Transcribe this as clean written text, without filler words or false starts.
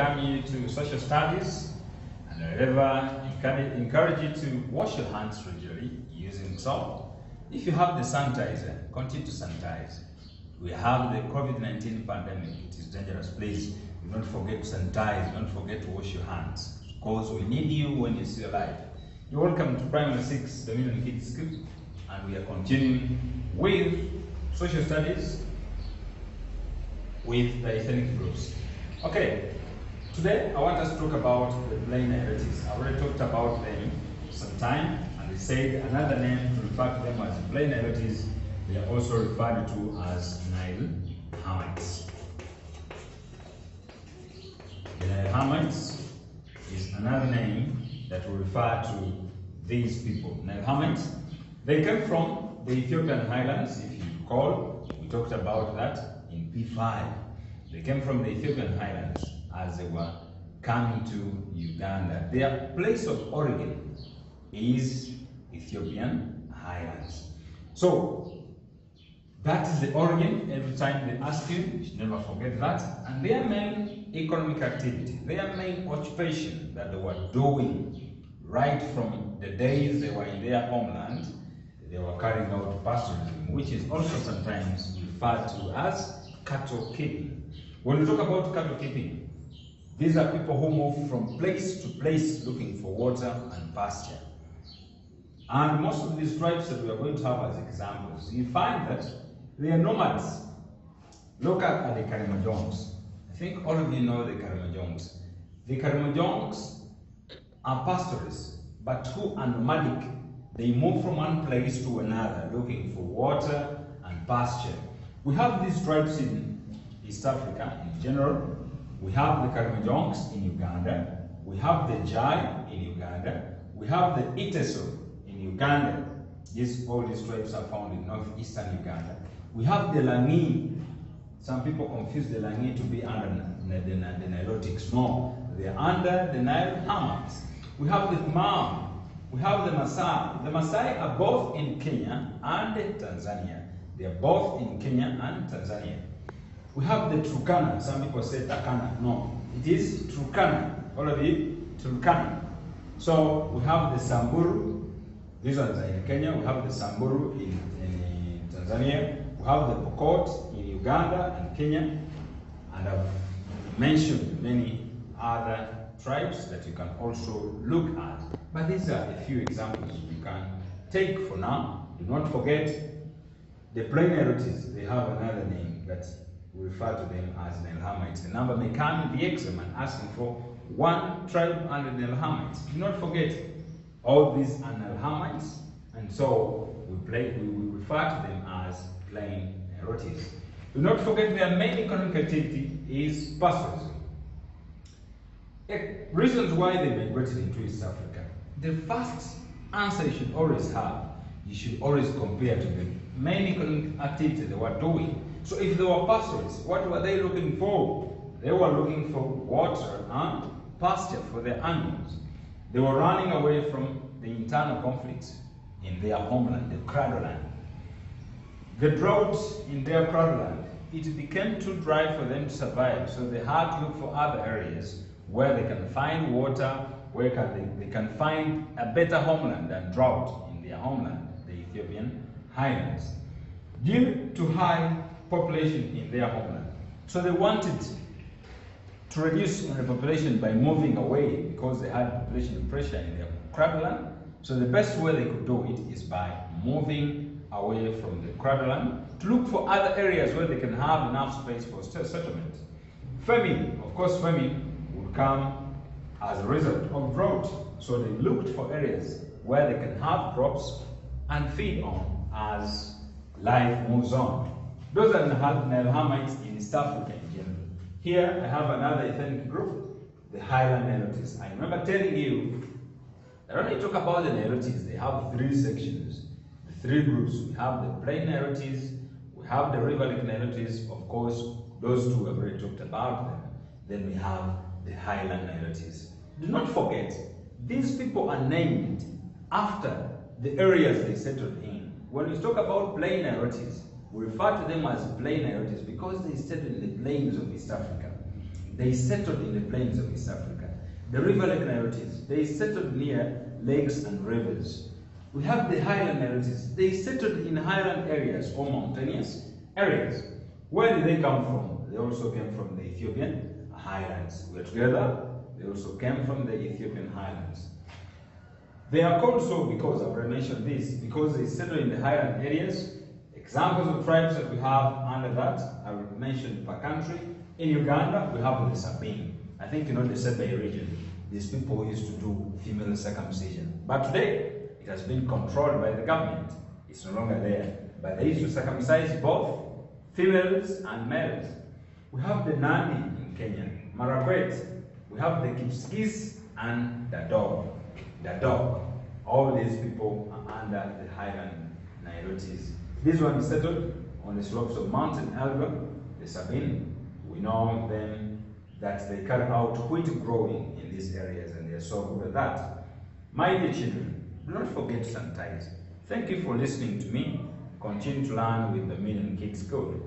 welcome you to social studies, and I ever encourage you to wash your hands regularly using soap. If you have the sanitizer, continue to sanitize. We have the COVID-19 pandemic. It is dangerous. Please do not forget to sanitize. Don't forget to wash your hands, because we need you when you're still alive. You're welcome to Primary 6 Dominion Kids School, and we are continuing with social studies with the ethnic groups. Okay, today I want us to talk about the plain narratives. I already talked about them sometime, and they said another name to refer to them as plain narratives. They are also referred to as Nile Hamites. The Nile Hamites is another name that will refer to these people. Nile Hamites, they came from the Ethiopian highlands, if you recall. We talked about that in P5. They came from the Ethiopian highlands as they were coming to Uganda. Their place of origin is Ethiopian highlands. So that is the origin. Every time they ask you should never forget that. And their main economic activity, their main occupation that they were doing right from the days they were in their homeland, they were carrying out pastoralism, which is also sometimes referred to as cattle keeping. When we talk about cattle keeping, these are people who move from place to place looking for water and pasture. And most of these tribes that we are going to have as examples, you find that they are nomads. Look at the Karimajongs. I think all of you know the Karimajongs. The Karimajongs are pastoralists, but who are nomadic. They move from one place to another looking for water and pasture. We have these tribes in East Africa in general. We have the Karimajongs in Uganda. We have the Jai in Uganda. We have the Iteso in Uganda. All these tribes are found in northeastern Uganda. We have the Langi. Some people confuse the Langi to be under the Nilotics. No, they are under the Nile Hamites. We have the Hmam. We have the Maasai. The Maasai are both in Kenya and Tanzania. They are both in Kenya and Tanzania. We have the Turkana. Some people say Takana. No, it is Turkana. All of you, Turkana. So we have the Samburu. These ones are in Kenya. We have the Samburu in Tanzania. We have the Pokot in Uganda and Kenya. And I've mentioned many other tribes that you can also look at. But these are a few examples you can take for now. Do not forget the plain narratives. They have another name that we refer to them as Nile Hamites. The number may come in the exam and asking for one tribe under Nile Hamites. Do not forget, all these are Nile Hamites, and so we refer to them as plain narratives. Do not forget their main economic activity is pastoralism. Reasons why they migrated into East Africa. The first answer you should always have, you should always compare to the main economic activity they were doing. So if they were pastoralists, what were they looking for? They were looking for water and pasture for their animals. They were running away from the internal conflicts in their homeland, the cradle land. The drought in their cradle land, it became too dry for them to survive, so they had to look for other areas where they can find water, where they can find a better homeland than drought in their homeland, the Ethiopian highlands, due to high population in their homeland. So they wanted to reduce the population by moving away because they had population pressure in their cradle land. So the best way they could do it is by moving away from the cradle land to look for other areas where they can have enough space for settlement. Famine, of course, famine would come as a result of drought. So they looked for areas where they can have crops and feed on as life moves on. Those are the Nile Hamites in East Africa in general. Here I have another ethnic group, the Highland Nilotes. I remember telling you that when I talk about the Nilotes, they have three sections, the three groups. We have the plain Nilotes, we have the river lake Nilotes, of course, those two we've already talked about them. Then we have the Highland Nilotes. Do not forget, these people are named after the areas they settled in. When we talk about plain Nilotes, we refer to them as plain Nilotes because they settled in the plains of East Africa. they settled in the plains of East Africa. The river Lake Nilotes, they settled near lakes and rivers. We have the highland Nilotes, they settled in highland areas or mountainous areas. Where did they come from? They also came from the Ethiopian highlands. We are together. They also came from the Ethiopian highlands. They are called so because, I've already mentioned this, because they settled in the highland areas. Examples of tribes that we have under that, I will mention per country. In Uganda, we have the Sabine. I think you know the Sebei region. These people used to do female circumcision. But today, it has been controlled by the government. It's no longer there. But they used to circumcise both females and males. We have the Nandi in Kenya, Marakwet. We have the Kipsigis and the dog. All these people are under the highland Nilotes. This one settled on the slopes of Mountain Elgon, the Sabine. We know them that they carry out wheat growing in these areas, and they are so good at that. My dear children, do not forget to sanitize. Thank you for listening to me. Continue to learn with the Million Kids Code.